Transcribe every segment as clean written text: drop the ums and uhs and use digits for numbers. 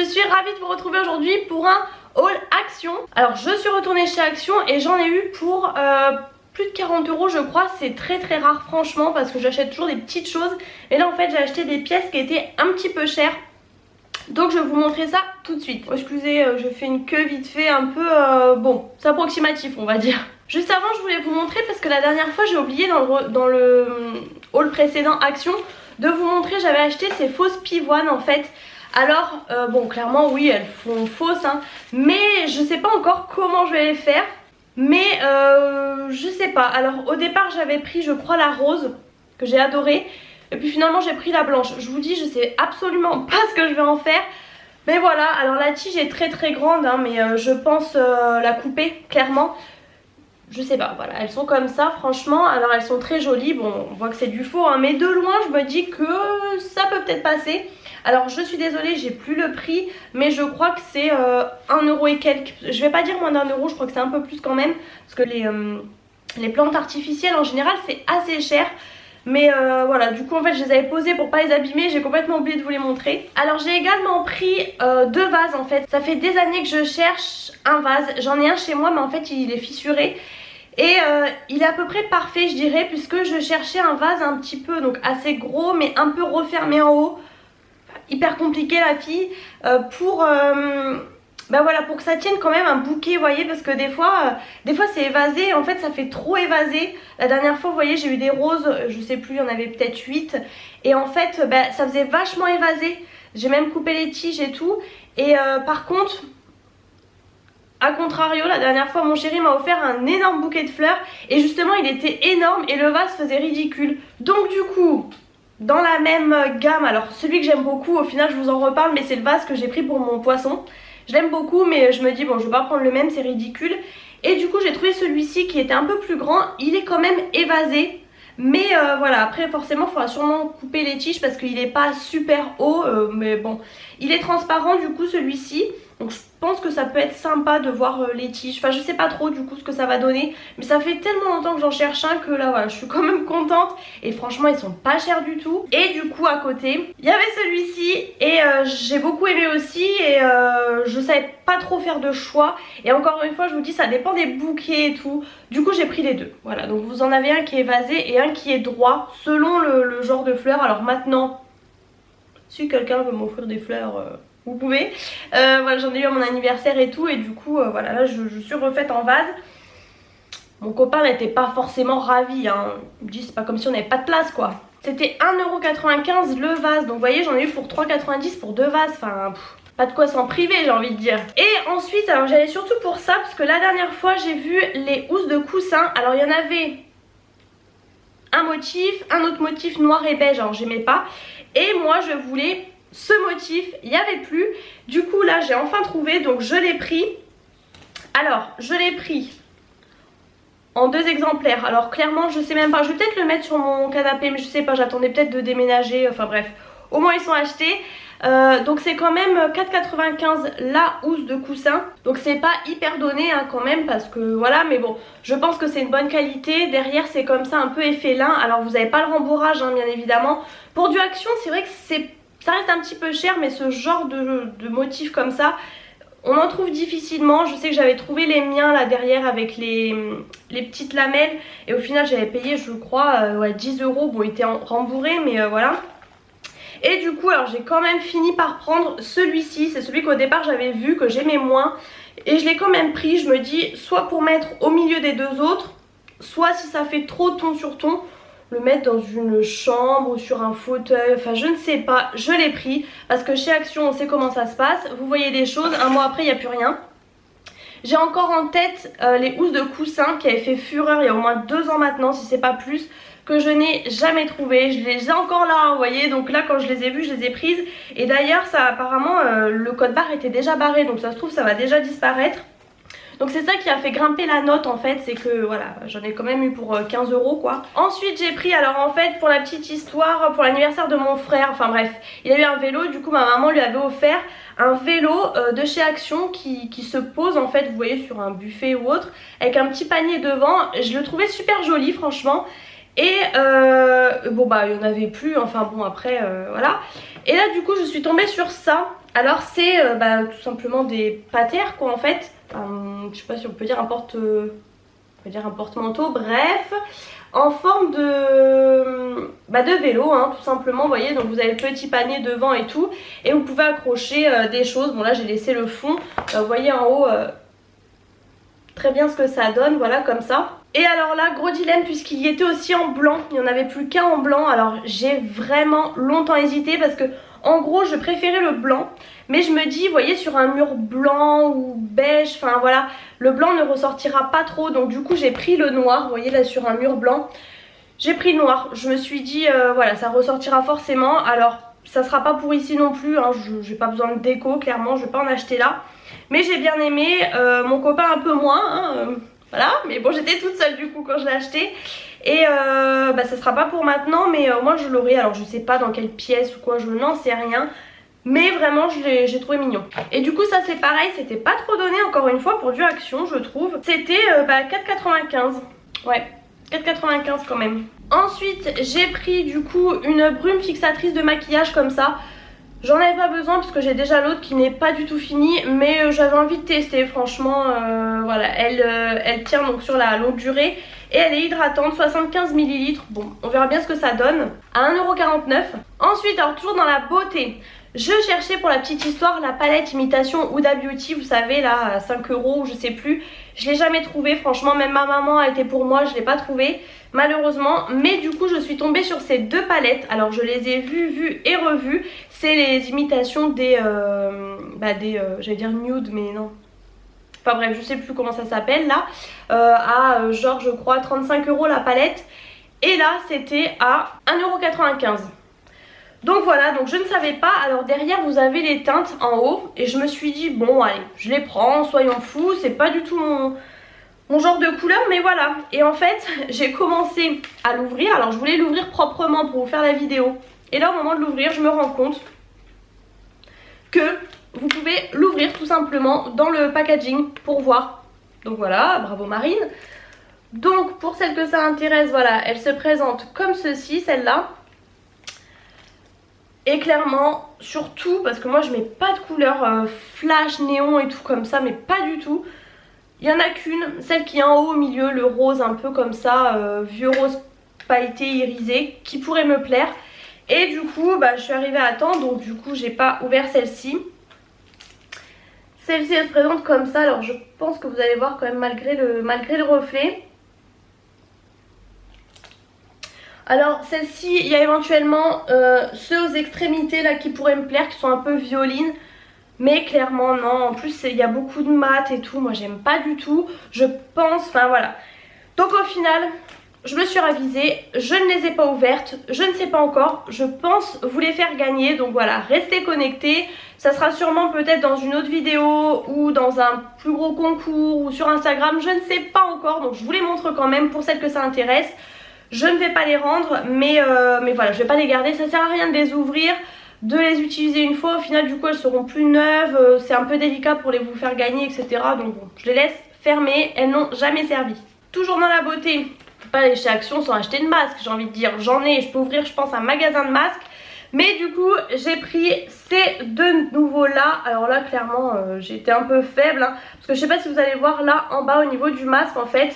suis ravie de vous retrouver aujourd'hui pour un haul Action. Alors je suis retournée chez Action et j'en ai eu pour plus de 40 € je crois. C'est très rare franchement parce que j'achète toujours des petites choses. Et là en fait j'ai acheté des pièces qui étaient un petit peu chères. Donc je vais vous montrer ça tout de suite. Excusez, je fais une queue vite fait un peu, bon, c'est approximatif on va dire. Juste avant je voulais vous montrer parce que la dernière fois j'ai oublié dans le haul précédent Action de vous montrer, j'avais acheté ces fausses pivoines en fait. Alors bon clairement oui elles font fausses hein, mais je sais pas encore comment je vais les faire. Mais je sais pas, alors au départ j'avais pris je crois la rose que j'ai adorée. Et puis finalement j'ai pris la blanche. Je vous dis je sais absolument pas ce que je vais en faire. Mais voilà, alors la tige est très grande hein, mais je pense la couper clairement. Je sais pas, voilà, elles sont comme ça franchement. Alors elles sont très jolies, bon on voit que c'est du faux hein, mais de loin je me dis que ça peut peut-être passer. Alors je suis désolée, j'ai plus le prix, mais je crois que c'est 1 € et quelques. Je vais pas dire moins d'1 €, je crois que c'est un peu plus quand même. Parce que les plantes artificielles en général c'est assez cher. Mais voilà, du coup en fait je les avais posées pour pas les abîmer, j'ai complètement oublié de vous les montrer. Alors j'ai également pris 2 vases en fait. Ça fait des années que je cherche un vase, j'en ai un chez moi mais en fait il est fissuré. Et il est à peu près parfait je dirais, puisque je cherchais un vase un petit peu, donc assez gros mais un peu refermé en haut. Hyper compliqué la fille, pour... bah voilà, pour que ça tienne quand même un bouquet, vous voyez, parce que des fois c'est évasé, en fait ça fait trop évasé. La dernière fois, vous voyez, j'ai eu des roses, je sais plus, il y en avait peut-être 8. Et en fait, bah, ça faisait vachement évasé. J'ai même coupé les tiges et tout. Et par contre, à contrario, la dernière fois, mon chéri m'a offert un énorme bouquet de fleurs. Et justement, il était énorme et le vase faisait ridicule. Donc du coup... dans la même gamme, alors celui que j'aime beaucoup, au final je vous en reparle, mais c'est le vase que j'ai pris pour mon poisson. Je l'aime beaucoup mais je me dis bon je vais pas prendre le même, c'est ridicule. Et du coup j'ai trouvé celui-ci qui était un peu plus grand, il est quand même évasé. Mais voilà, après forcément il faudra sûrement couper les tiges parce qu'il est pas super haut, mais bon. Il est transparent du coup celui-ci. Donc je pense que ça peut être sympa de voir les tiges. Enfin je sais pas trop du coup ce que ça va donner. Mais ça fait tellement longtemps que j'en cherche un que là voilà, je suis quand même contente. Et franchement ils sont pas chers du tout. Et du coup à côté, il y avait celui-ci. Et j'ai beaucoup aimé aussi. Et je savais pas trop faire de choix. Et encore une fois je vous dis ça dépend des bouquets et tout. Du coup j'ai pris les deux. Voilà, donc vous en avez un qui est évasé et un qui est droit selon le genre de fleurs. Alors maintenant, si quelqu'un veut m'offrir des fleurs... vous pouvez, voilà, j'en ai eu à mon anniversaire et tout. Et du coup voilà, là je suis refaite en vase. Mon copain n'était pas forcément ravi hein. Il me dit c'est pas comme si on n'avait pas de place quoi. C'était 1,95 € le vase. Donc vous voyez j'en ai eu pour 3,90 € pour 2 vases. Enfin pas de quoi s'en priver j'ai envie de dire. Et ensuite alors j'allais surtout pour ça parce que la dernière fois j'ai vu les housses de coussin. Alors il y en avait un motif, un autre motif noir et beige. Alors j'aimais pas. Et moi je voulais ce motif, il n'y avait plus. Du coup là j'ai enfin trouvé, donc je l'ai pris. Alors je l'ai pris en 2 exemplaires. Alors clairement je sais même pas, je vais peut-être le mettre sur mon canapé, mais je sais pas, j'attendais peut-être de déménager. Enfin bref, au moins ils sont achetés. Donc c'est quand même 4,95 € la housse de coussin. Donc c'est pas hyper donné hein, quand même, parce que voilà, mais bon, je pense que c'est une bonne qualité. Derrière c'est comme ça un peu effet lin. Alors vous n'avez pas le rembourrage hein, bien évidemment. Pour du Action c'est vrai que ça reste un petit peu cher, mais ce genre de motif comme ça, on en trouve difficilement. Je sais que j'avais trouvé les miens là derrière avec les petites lamelles. Et au final j'avais payé je crois ouais, 10 €. Bon il était remboursé mais voilà. Et du coup alors j'ai quand même fini par prendre celui-ci. C'est celui qu'au départ j'avais vu, que j'aimais moins. Et je l'ai quand même pris. Je me dis soit pour mettre au milieu des 2 autres, soit si ça fait trop ton sur ton, le mettre dans une chambre ou sur un fauteuil, enfin je ne sais pas. Je l'ai pris parce que chez Action on sait comment ça se passe. Vous voyez des choses, un mois après il n'y a plus rien. J'ai encore en tête les housses de coussin qui avaient fait fureur il y a au moins 2 ans maintenant, si c'est pas plus, que je n'ai jamais trouvé. Je les ai encore là, vous voyez, donc là quand je les ai vues, je les ai prises. Et d'ailleurs ça apparemment le code barre était déjà barré, donc ça se trouve ça va déjà disparaître. Donc c'est ça qui a fait grimper la note en fait, c'est que voilà, j'en ai quand même eu pour 15 € quoi. Ensuite j'ai pris, alors en fait pour la petite histoire, pour l'anniversaire de mon frère, enfin bref, il a eu un vélo, du coup ma maman lui avait offert un vélo de chez Action qui se pose en fait, vous voyez, sur un buffet ou autre, avec un petit panier devant. Je le trouvais super joli franchement. Et bon bah il n'y en avait plus, enfin bon après voilà. Et là du coup je suis tombée sur ça. Alors c'est tout simplement des patères quoi en fait. Je sais pas si on peut dire un porte-manteau, bref, en forme de vélo hein, tout simplement, vous voyez. Donc vous avez le petit panier devant et tout, et vous pouvez accrocher des choses. Bon là j'ai laissé le fond, vous voyez en haut très bien ce que ça donne, voilà comme ça. Et alors là, gros dilemme puisqu'il y était aussi en blanc, il n'y en avait plus qu'un en blanc. Alors j'ai vraiment longtemps hésité parce que en gros je préférais le blanc, mais je me dis, vous voyez, sur un mur blanc ou beige, enfin voilà, le blanc ne ressortira pas trop. Donc du coup j'ai pris le noir, vous voyez là sur un mur blanc, j'ai pris le noir. Je me suis dit, voilà, ça ressortira forcément. Alors ça sera pas pour ici non plus, hein. J'ai pas besoin de déco, clairement, je vais pas en acheter là. Mais j'ai bien aimé, mon copain un peu moins, hein, voilà. Mais bon, j'étais toute seule du coup quand je l'ai acheté. Et ça sera pas pour maintenant, mais moi je l'aurai. Alors je sais pas dans quelle pièce ou quoi, je n'en sais rien. Mais vraiment j'ai trouvé mignon. Et du coup ça c'est pareil, c'était pas trop donné encore une fois pour du Action je trouve. C'était 4,95. Ouais, 4,95 quand même. Ensuite j'ai pris du coup une brume fixatrice de maquillage comme ça. J'en avais pas besoin puisque j'ai déjà l'autre qui n'est pas du tout fini, mais j'avais envie de tester franchement. Voilà, elle tient donc sur la longue durée et elle est hydratante, 75 ml. Bon, on verra bien ce que ça donne, à 1,49 €. Ensuite, alors toujours dans la beauté, je cherchais pour la petite histoire la palette imitation Huda Beauty, vous savez là, à 5 € ou je sais plus. Je l'ai jamais trouvée, franchement, même ma maman a été pour moi, je l'ai pas trouvée malheureusement. Mais du coup je suis tombée sur ces deux palettes. Alors je les ai vues et revues. C'est les imitations des j'allais dire nude mais non. Enfin bref, je sais plus comment ça s'appelle là. Genre je crois 35 € la palette. Et là c'était à 1,95 €. Donc voilà, donc je ne savais pas. Alors derrière vous avez les teintes en haut. Et je me suis dit bon allez, je les prends, soyons fous. C'est pas du tout mon genre de couleur, mais voilà. Et en fait j'ai commencé à l'ouvrir. Alors je voulais l'ouvrir proprement pour vous faire la vidéo. Et là au moment de l'ouvrir je me rends compte que vous pouvez l'ouvrir tout simplement dans le packaging pour voir. Donc voilà, bravo Marine. Donc pour celles que ça intéresse, voilà, elle se présente comme ceci, celle-là. Et clairement, surtout parce que moi je mets pas de couleur flash, néon et tout comme ça, mais pas du tout. Il n'y en a qu'une, celle qui est en haut au milieu, le rose un peu comme ça, vieux rose pailleté irisé, qui pourrait me plaire. Et du coup je suis arrivée à temps, donc du coup j'ai pas ouvert celle-ci. Celle-ci elle se présente comme ça, alors je pense que vous allez voir quand même malgré le reflet. Alors celle-ci, il y a éventuellement ceux aux extrémités là qui pourraient me plaire, qui sont un peu violines. Mais clairement non, en plus il y a beaucoup de mat et tout, moi j'aime pas du tout. Je pense, enfin voilà. Donc au final, je me suis ravisée, je ne les ai pas ouvertes, je ne sais pas encore. Je pense vous les faire gagner, donc voilà, restez connectés. Ça sera sûrement peut-être dans une autre vidéo ou dans un plus gros concours ou sur Instagram, je ne sais pas encore. Donc je vous les montre quand même pour celles que ça intéresse. Je ne vais pas les rendre, mais voilà, je vais pas les garder, ça sert à rien de les ouvrir, de les utiliser une fois. Au final du coup elles seront plus neuves, c'est un peu délicat pour les vous faire gagner etc. Donc bon, je les laisse fermer, elles n'ont jamais servi. Toujours dans la beauté, faut pas aller chez Action sans acheter de masque, j'ai envie de dire. J'en ai, je peux ouvrir je pense un magasin de masques. Mais du coup j'ai pris ces deux nouveaux là. Alors là clairement j'ai été un peu faible hein, parce que je sais pas si vous allez voir là en bas au niveau du masque en fait.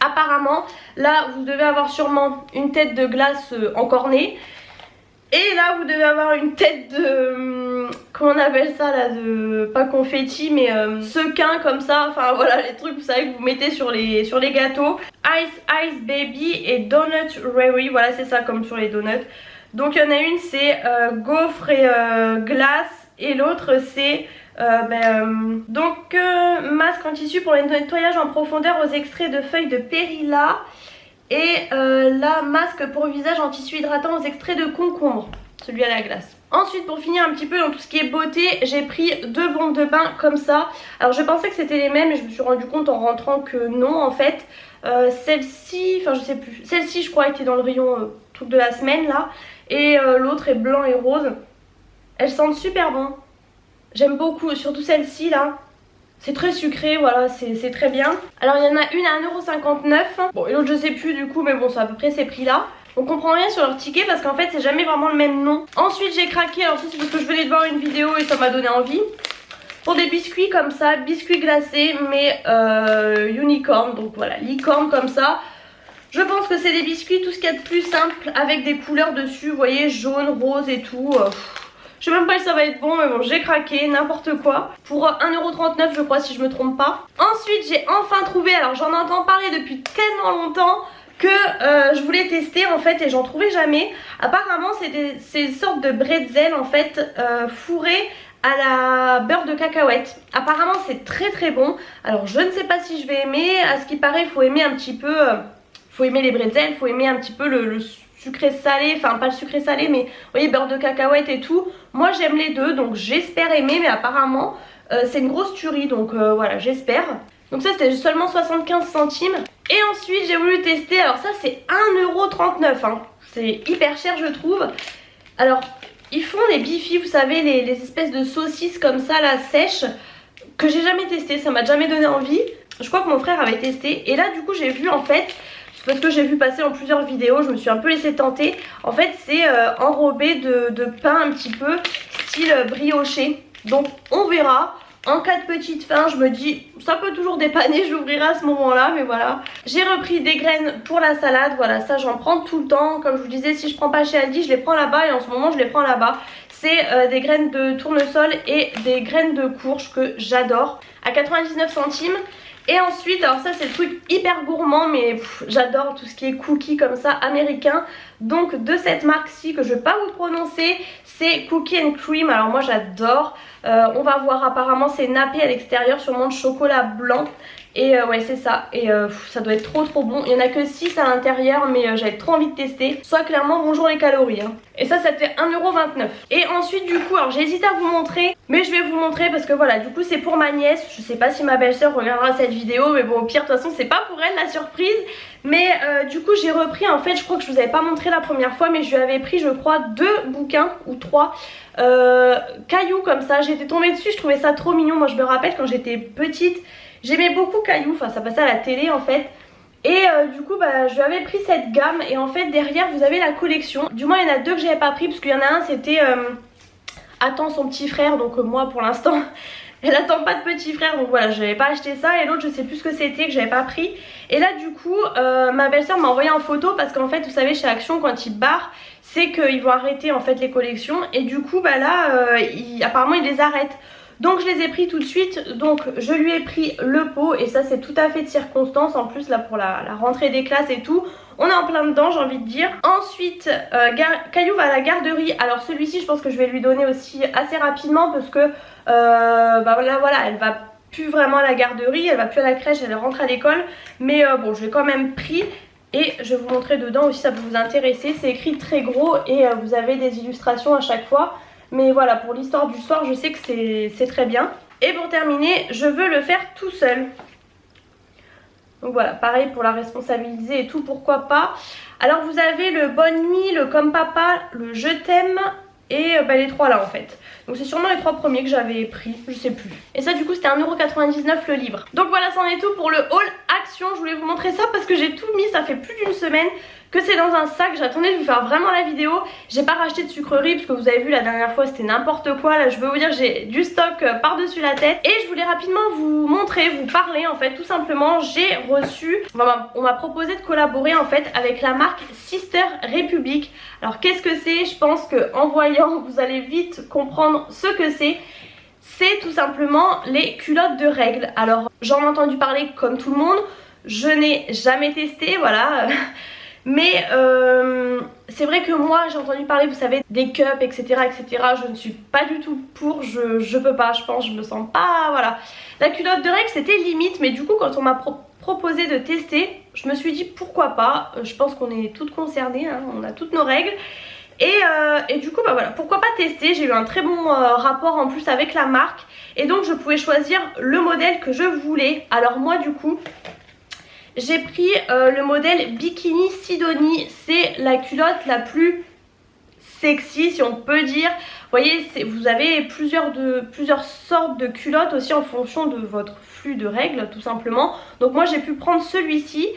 Apparemment là vous devez avoir sûrement une tête de glace encornée. Et là vous devez avoir une tête de... comment on appelle ça là, de... pas confetti mais sequin comme ça. Enfin voilà les trucs vous savez que vous mettez sur les gâteaux. Ice Baby et Donut Rary. Voilà c'est ça comme sur les donuts. Donc il y en a une c'est gaufre et glace. Et l'autre c'est masque en tissu pour le nettoyage en profondeur aux extraits de feuilles de périlla. Et la masque pour visage en tissu hydratant aux extraits de concombre, celui à la glace. Ensuite pour finir un petit peu dans tout ce qui est beauté, j'ai pris deux bombes de bain comme ça. Alors je pensais que c'était les mêmes et je me suis rendu compte en rentrant que non en fait. Celle-ci, enfin je sais plus, celle-ci je crois était dans le rayon truc de la semaine là. Et l'autre est blanc et rose. Elles sentent super bon. J'aime beaucoup, surtout celle-ci là. C'est très sucré, voilà, c'est très bien. Alors il y en a une à 1,59 €. Bon et l'autre je sais plus du coup, mais bon c'est à peu près ces prix là. On comprend rien sur leur ticket parce qu'en fait c'est jamais vraiment le même nom. Ensuite j'ai craqué, alors ça c'est parce que je venais de voir une vidéo et ça m'a donné envie. Pour des biscuits comme ça, biscuits glacés mais unicorn, donc voilà, licorne comme ça. Je pense que c'est des biscuits tout ce qu'il y a de plus simple avec des couleurs dessus, vous voyez, jaune, rose et tout. Je sais même pas si ça va être bon mais bon j'ai craqué, n'importe quoi. Pour 1,39€ je crois si je me trompe pas. Ensuite j'ai enfin trouvé, alors j'en entends parler depuis tellement longtemps que je voulais tester en fait et j'en trouvais jamais. Apparemment c'est une sorte de bretzel en fait fourré à la beurre de cacahuète. Apparemment c'est très très bon. Alors je ne sais pas si je vais aimer, à ce qui paraît il faut aimer un petit peu, faut aimer les bretzels, il faut aimer un petit peu le sucré salé, enfin pas le sucré salé mais vous voyez beurre de cacahuète et tout. Moi j'aime les deux donc j'espère aimer mais apparemment c'est une grosse tuerie donc voilà j'espère. Donc ça c'était seulement 75 centimes. Et ensuite j'ai voulu tester, alors ça c'est 1,39€, hein. C'est hyper cher je trouve. Alors ils font les Bifi, vous savez les espèces de saucisses comme ça là sèches que j'ai jamais testé, ça m'a jamais donné envie. Je crois que mon frère avait testé et là du coup j'ai vu en fait, parce que j'ai vu passer dans plusieurs vidéos, je me suis un peu laissé tenter. En fait c'est enrobé de pain un petit peu style brioché. Donc on verra. En cas de petite faim, je me dis ça peut toujours dépanner, j'ouvrirai à ce moment-là, mais voilà. J'ai repris des graines pour la salade, voilà, ça j'en prends tout le temps. Comme je vous disais, si je prends pas chez Aldi, je les prends là-bas et en ce moment je les prends là-bas. C'est des graines de tournesol et des graines de courge que j'adore, à 99 centimes. Et ensuite, alors ça c'est le truc hyper gourmand mais j'adore tout ce qui est cookies comme ça américain. Donc de cette marque-ci que je vais pas vous prononcer, c'est Cookie and Cream. Alors moi j'adore, on va voir apparemment c'est nappé à l'extérieur, sûrement de chocolat blanc. Et ouais c'est ça, et ça doit être trop trop bon. Il n'y en a que 6 à l'intérieur mais j'avais trop envie de tester. Soit clairement bonjour les calories hein. Et ça fait 1,29€. Et ensuite du coup, alors j'ai hésité à vous montrer, mais je vais vous montrer parce que voilà, du coup c'est pour ma nièce. Je sais pas si ma belle-sœur regardera cette vidéo, mais bon au pire de toute façon c'est pas pour elle la surprise. Mais du coup j'ai repris, en fait je crois que je vous avais pas montré la première fois, mais je lui avais pris je crois 2 bouquins ou 3 Caillou comme ça. J'étais tombée dessus, je trouvais ça trop mignon. Moi je me rappelle quand j'étais petite, j'aimais beaucoup Caillou, enfin ça passait à la télé en fait. Et du coup bah, je lui avais pris cette gamme et en fait derrière vous avez la collection. Du moins il y en a 2 que j'avais pas pris parce qu'il y en a un c'était attend son petit frère, donc moi pour l'instant elle attend pas de petit frère donc voilà j'avais pas acheté ça. Et l'autre je sais plus ce que c'était que j'avais pas pris. Et là du coup ma belle-sœur m'a envoyé en photo parce qu'en fait vous savez chez Action quand ils barrent c'est qu'ils vont arrêter en fait les collections. Et du coup bah là apparemment ils les arrêtent. Donc je les ai pris tout de suite, donc je lui ai pris le pot et ça c'est tout à fait de circonstance en plus là pour la rentrée des classes et tout. On est en plein dedans j'ai envie de dire. Ensuite Caillou va à la garderie, alors celui-ci je pense que je vais lui donner aussi assez rapidement parce que bah voilà elle va plus vraiment à la garderie, elle va plus à la crèche, elle rentre à l'école. Mais bon je l'ai quand même pris. Et je vais vous montrer dedans aussi, ça peut vous intéresser. C'est écrit très gros et vous avez des illustrations à chaque fois. Mais voilà, pour l'histoire du soir, je sais que c'est très bien. Et pour terminer, je veux le faire tout seul. Donc voilà, pareil pour la responsabiliser et tout, pourquoi pas. Alors vous avez le Bonne Nuit, le Comme Papa, le Je t'aime et bah, les 3 là en fait. Donc c'est sûrement les 3 premiers que j'avais pris, je sais plus. Et ça du coup c'était 1,99€ le livre. Donc voilà, c'en est tout pour le haul Action. Je voulais vous montrer ça parce que j'ai tout mis, ça fait plus d'une semaine que c'est dans un sac. J'attendais de vous faire vraiment la vidéo. J'ai pas racheté de sucreries parce que vous avez vu la dernière fois c'était n'importe quoi. Là je peux vous dire j'ai du stock par dessus la tête. Et je voulais rapidement vous montrer, vous parler en fait tout simplement. J'ai reçu, on m'a proposé de collaborer en fait avec la marque Sister Republic. Alors qu'est-ce que c'est? Je pense qu'en voyant vous allez vite comprendre ce que c'est. C'est tout simplement les culottes de règles. Alors j'en ai entendu parler comme tout le monde. Je n'ai jamais testé, voilà. Mais c'est vrai que moi j'ai entendu parler, vous savez, des cups, etc. etc. Je ne suis pas du tout pour, je peux pas, je pense, je me sens pas, voilà. La culotte de règles c'était limite, mais du coup quand on m'a proposé de tester, je me suis dit pourquoi pas. Je pense qu'on est toutes concernées, hein, on a toutes nos règles. Et du coup bah voilà, pourquoi pas tester. J'ai eu un très bon rapport en plus avec la marque. Et donc je pouvais choisir le modèle que je voulais. Alors moi du coup j'ai pris le modèle Bikini Sidonie. C'est la culotte la plus sexy si on peut dire. Vous voyez vous avez plusieurs sortes de culottes aussi en fonction de votre flux de règles tout simplement. Donc moi j'ai pu prendre celui-ci.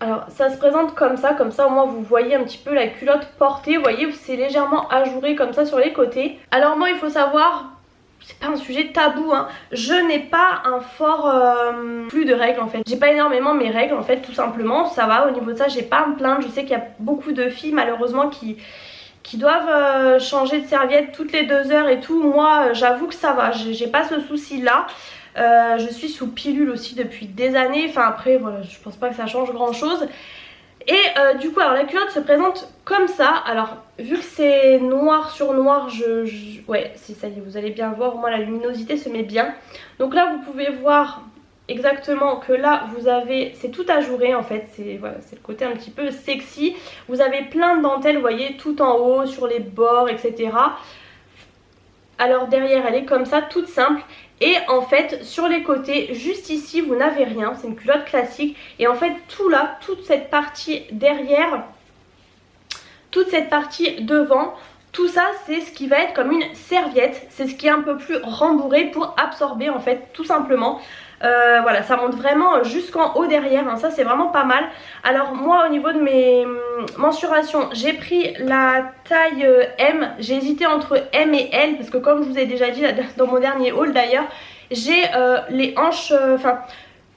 Alors ça se présente comme ça au moins vous voyez un petit peu la culotte portée, vous voyez c'est légèrement ajouré comme ça sur les côtés. Alors moi il faut savoir, c'est pas un sujet tabou hein, je n'ai pas un fort flux de règles en fait. J'ai pas énormément mes règles en fait tout simplement, ça va au niveau de ça, j'ai pas à me plaindre. Je sais qu'il y a beaucoup de filles malheureusement qui doivent changer de serviette toutes les 2 heures et tout. Moi j'avoue que ça va, j'ai pas ce souci là. Je suis sous pilule aussi depuis des années, enfin après voilà je pense pas que ça change grand chose. Et du coup alors la culotte se présente comme ça. Alors vu que c'est noir sur noir, ouais c'est ça y est, vous allez bien voir, moi la luminosité se met bien. Donc là vous pouvez voir exactement que là vous avez, c'est tout ajouré en fait, c'est voilà, c'est le côté un petit peu sexy. Vous avez plein de dentelles, vous voyez, tout en haut, sur les bords, etc. Alors derrière elle est comme ça, toute simple. Et en fait sur les côtés, juste ici vous n'avez rien, c'est une culotte classique. Et en fait tout là, toute cette partie derrière, toute cette partie devant, tout ça c'est ce qui va être comme une serviette. C'est ce qui est un peu plus rembourré pour absorber en fait tout simplement. Voilà, ça monte vraiment jusqu'en haut derrière, hein, ça c'est vraiment pas mal. Alors moi au niveau de mes mensurations, j'ai pris la taille M, j'ai hésité entre M et L parce que comme je vous ai déjà dit dans mon dernier haul d'ailleurs, j'ai les hanches, enfin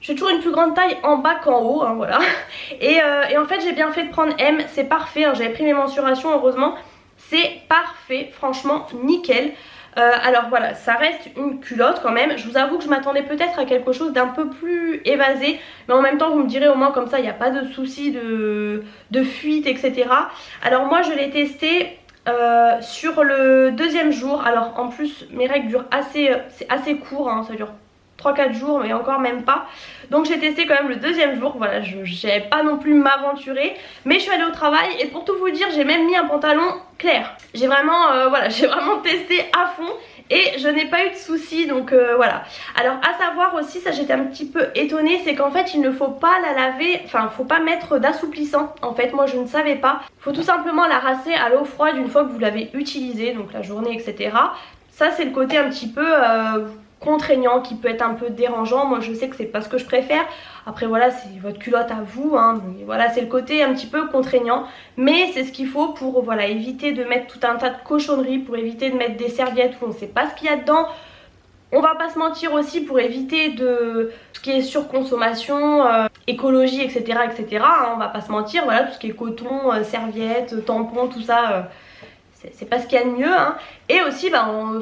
j'ai toujours une plus grande taille en bas qu'en haut, hein, voilà. Et en fait j'ai bien fait de prendre M, c'est parfait, hein, j'avais pris mes mensurations heureusement, c'est parfait, franchement nickel. Alors voilà, ça reste une culotte quand même. Je vous avoue que je m'attendais peut-être à quelque chose d'un peu plus évasé, mais en même temps vous me direz au moins comme ça il n'y a pas de souci de fuite etc. Alors moi je l'ai testé sur le 2e jour. Alors en plus mes règles durent c'est assez court, hein, ça dure 3-4 jours mais encore même pas. Donc j'ai testé quand même le 2e jour, voilà, je n'avais pas non plus m'aventurer. Mais je suis allée au travail et pour tout vous dire j'ai même mis un pantalon clair. J'ai vraiment, voilà, j'ai vraiment testé à fond et je n'ai pas eu de soucis, donc voilà. Alors à savoir aussi, ça j'étais un petit peu étonnée, c'est qu'en fait il ne faut pas la laver, enfin faut pas mettre d'assouplissant. En fait moi je ne savais pas, faut tout simplement la rincer à l'eau froide une fois que vous l'avez utilisée, donc la journée etc. Ça c'est le côté un petit peu contraignant qui peut être un peu dérangeant. Moi je sais que c'est pas ce que je préfère. Après voilà, c'est votre culotte à vous, hein. Donc, voilà, c'est le côté un petit peu contraignant, mais c'est ce qu'il faut pour voilà, éviter de mettre tout un tas de cochonneries, pour éviter de mettre des serviettes où on ne sait pas ce qu'il y a dedans. On va pas se mentir aussi, pour éviter de ce qui est surconsommation, écologie etc etc, hein, on va pas se mentir, voilà, tout ce qui est coton, serviettes, tampons, tout ça, c'est pas ce qu'il y a de mieux, hein. Et aussi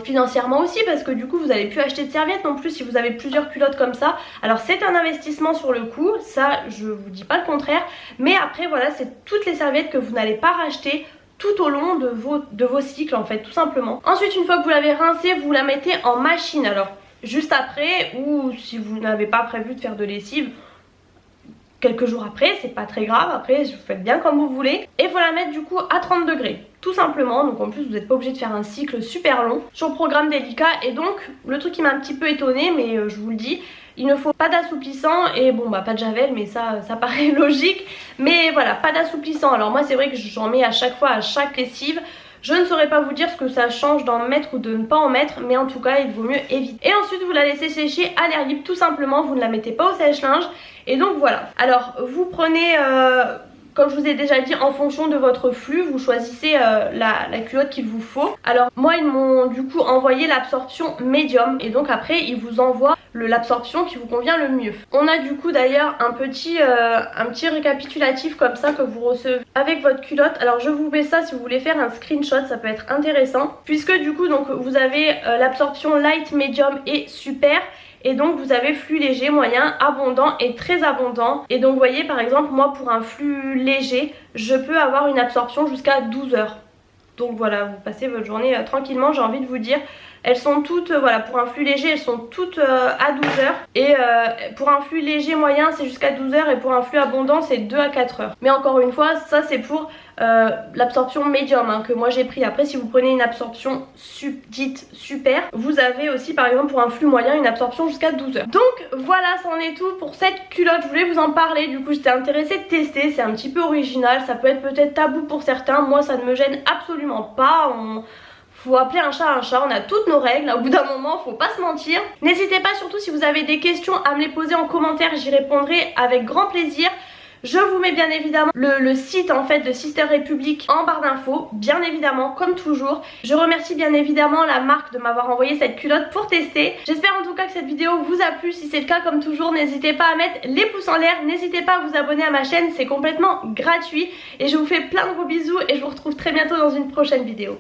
financièrement aussi, parce que du coup vous n'allez plus acheter de serviettes non plus si vous avez plusieurs culottes comme ça. Alors c'est un investissement sur le coup, ça je vous dis pas le contraire, mais après voilà, c'est toutes les serviettes que vous n'allez pas racheter tout au long de vos cycles en fait, tout simplement. Ensuite une fois que vous l'avez rincée, vous la mettez en machine. Alors juste après, ou si vous n'avez pas prévu de faire de lessive, quelques jours après, c'est pas très grave, après vous faites bien comme vous voulez. Et il faut la mettre du coup à 30 degrés, tout simplement. Donc en plus vous n'êtes pas obligé de faire un cycle super long sur le programme délicat. Et donc le truc qui m'a un petit peu étonnée, mais je vous le dis, il ne faut pas d'assouplissant et bon pas de javel, mais ça paraît logique. Mais voilà, pas d'assouplissant. Alors moi c'est vrai que j'en mets à chaque fois, à chaque lessive. Je ne saurais pas vous dire ce que ça change d'en mettre ou de ne pas en mettre, mais en tout cas il vaut mieux éviter. Et ensuite vous la laissez sécher à l'air libre tout simplement, vous ne la mettez pas au sèche-linge. Et donc voilà, alors vous prenez, comme je vous ai déjà dit, en fonction de votre flux, vous choisissez la culotte qu'il vous faut. Alors moi ils m'ont du coup envoyé l'absorption médium et donc après ils vous envoient l'absorption qui vous convient le mieux. On a du coup d'ailleurs un petit récapitulatif comme ça que vous recevez avec votre culotte. Alors je vous mets ça si vous voulez faire un screenshot, ça peut être intéressant. Puisque du coup donc vous avez l'absorption light, medium et super. Et donc vous avez flux léger, moyen, abondant et très abondant. Et donc vous voyez par exemple moi pour un flux léger, je peux avoir une absorption jusqu'à 12 heures. Donc voilà, vous passez votre journée tranquillement, j'ai envie de vous dire. Elles sont toutes, voilà, pour un flux léger, elles sont toutes à 12 heures. Et pour un flux léger moyen, c'est jusqu'à 12 heures. Et pour un flux abondant, c'est 2 à 4 heures. Mais encore une fois, ça c'est pour l'absorption médium hein, que moi j'ai pris. Après, si vous prenez une absorption dite super, vous avez aussi par exemple pour un flux moyen une absorption jusqu'à 12 heures. Donc voilà, c'en est tout pour cette culotte. Je voulais vous en parler, du coup j'étais intéressée de tester. C'est un petit peu original, ça peut être peut-être tabou pour certains. Moi ça ne me gêne absolument pas. Faut appeler un chat, on a toutes nos règles, au bout d'un moment faut pas se mentir. N'hésitez pas surtout si vous avez des questions à me les poser en commentaire, j'y répondrai avec grand plaisir. Je vous mets bien évidemment le site en fait de Sister Republic en barre d'infos, bien évidemment comme toujours. Je remercie bien évidemment la marque de m'avoir envoyé cette culotte pour tester. J'espère en tout cas que cette vidéo vous a plu. Si c'est le cas, comme toujours, n'hésitez pas à mettre les pouces en l'air, n'hésitez pas à vous abonner à ma chaîne, c'est complètement gratuit. Et je vous fais plein de gros bisous et je vous retrouve très bientôt dans une prochaine vidéo.